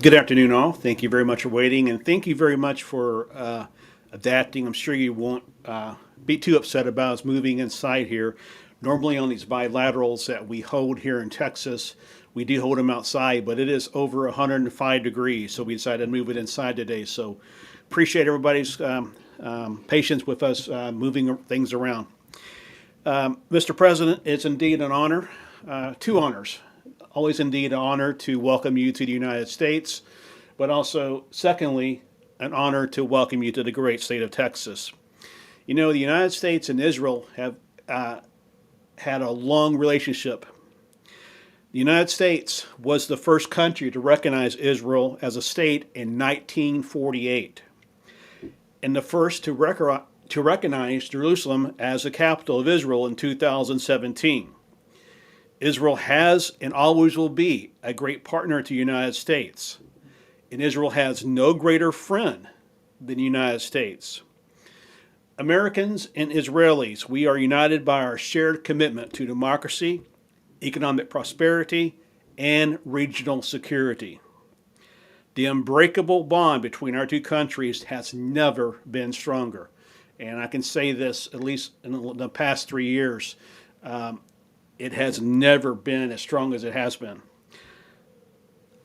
Good afternoon, all. Thank you very much for waiting, and thank you very much for adapting. I'm sure you won't be too upset about us moving inside here. Normally, on these bilaterals that we hold here in Texas, we do hold them outside, but it is over 105 degrees, so we decided to move it inside today. So, appreciate everybody's patience with us moving things around. Mr. President, it's indeed an honor, two honors. Always indeed an honor to welcome you to the United States, but also, secondly, an honor to welcome you to the great state of Texas. You know, the United States and Israel have had a long relationship. The United States was the first country to recognize Israel as a state in 1948, and the first to recognize Jerusalem as the capital of Israel in 2017. Israel has and always will be a great partner to the United States. And Israel has no greater friend than the United States. Americans and Israelis, we are united by our shared commitment to democracy, economic prosperity, and regional security. The unbreakable bond between our two countries has never been stronger. And I can say this, at least in the past 3 years, it has never been as strong as it has been.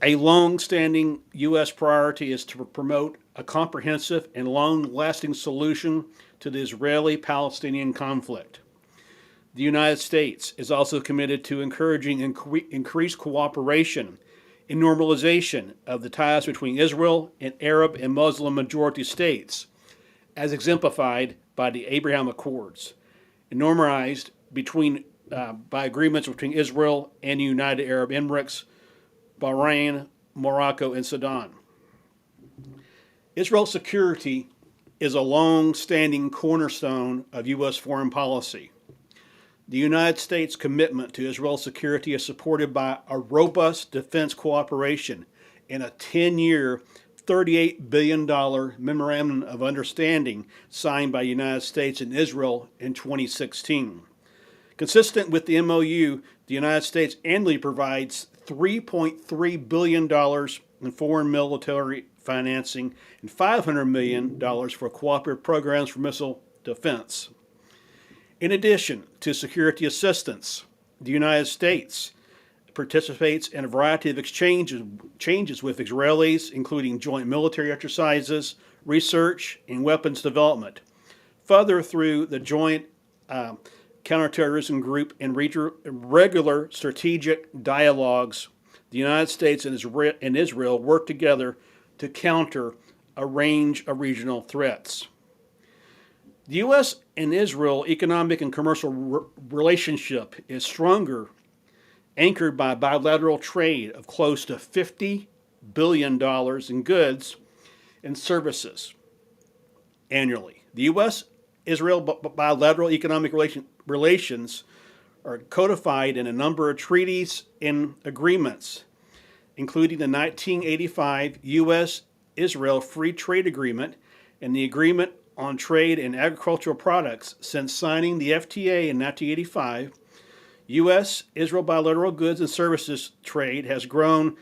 A long-standing U.S. priority is to promote a comprehensive and long-lasting solution to the Israeli-Palestinian conflict. The United States is also committed to encouraging increased cooperation and normalization of the ties between Israel and Arab and Muslim majority states, as exemplified by the Abraham Accords, and normalized by agreements between Israel and the United Arab Emirates, Bahrain, Morocco, and Sudan. Israel's security is a long-standing cornerstone of U.S. foreign policy. The United States' commitment to Israel's security is supported by a robust defense cooperation and a 10-year, $38 billion memorandum of understanding signed by the United States and Israel in 2016. Consistent with the MOU, the United States annually provides $3.3 billion in foreign military financing and $500 million for cooperative programs for missile defense. In addition to security assistance, the United States participates in a variety of exchanges with Israelis, including joint military exercises, research, and weapons development. Further, through the joint counterterrorism group and regular strategic dialogues, the United States and Israel work together to counter a range of regional threats. The U.S. and Israel economic and commercial relationship is stronger, anchored by bilateral trade of close to $50 billion in goods and services annually. The U.S.-Israel bilateral economic relations are codified in a number of treaties and agreements, including the 1985 U.S.-Israel Free Trade Agreement and the Agreement on Trade in Agricultural Products. Since signing the FTA in 1985, U.S.-Israel bilateral goods and services trade has grown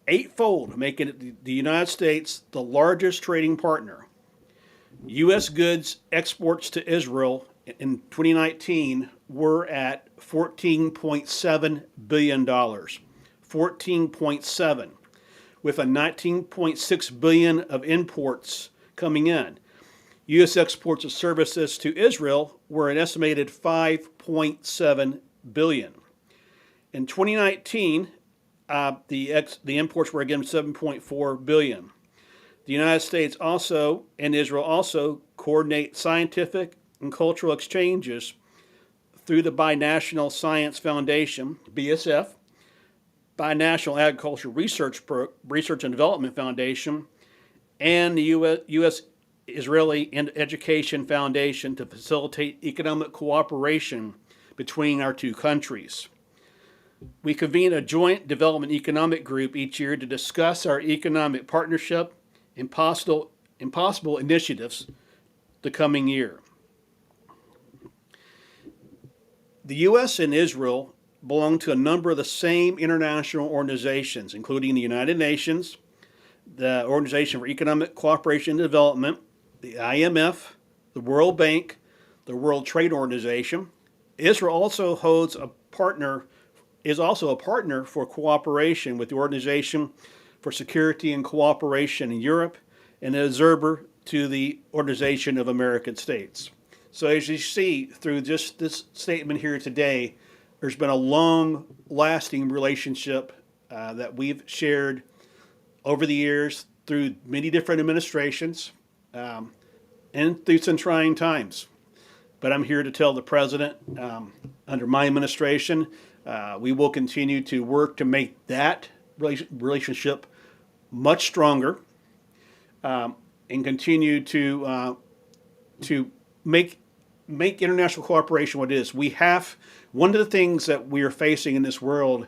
eightfold, making it the United States the largest trading partner. U.S. goods exports to Israel in 2019 were at $14.7 billion, 14.7, with a $19.6 billion of imports coming in. U.S. exports of services to Israel were an estimated $5.7 billion. In 2019, the imports were again $7.4 billion. The United States also and Israel also coordinate scientific and cultural exchanges through the Binational Science Foundation, BSF, Binational Agricultural Research and Development Foundation, and the U.S. Israeli Education Foundation to facilitate economic cooperation between our two countries. We convene a joint development economic group each year to discuss our economic partnership and possible initiatives the coming year. The U.S. and Israel belong to a number of the same international organizations, including the United Nations, the Organization for Economic Cooperation and Development, the IMF, the World Bank, the World Trade Organization. Israel also is also a partner for cooperation with the Organization for Security and Cooperation in Europe and an observer to the Organization of American States. So as you see through just this statement here today, there's been a long-lasting relationship that we've shared over the years through many different administrations and through some trying times. But I'm here to tell the President, under my administration, we will continue to work to make that relationship much stronger and continue to make international cooperation what it is. One of the things that we are facing in this world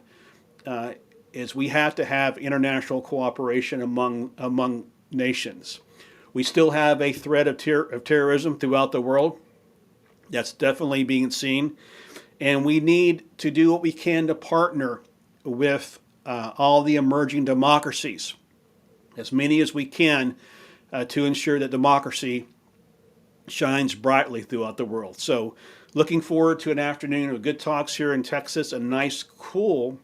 is we have to have international cooperation among nations. We still have a threat of terrorism throughout the world. That's definitely being seen. And we need to do what we can to partner with all the emerging democracies, as many as we can, to ensure that democracy shines brightly throughout the world. So looking forward to an afternoon of good talks here in Texas, a nice, cool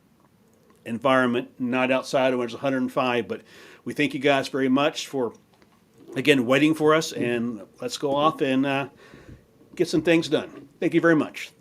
environment, not outside when it's 105. But we thank you guys very much for, again, waiting for us. And let's go off and get some things done. Thank you very much.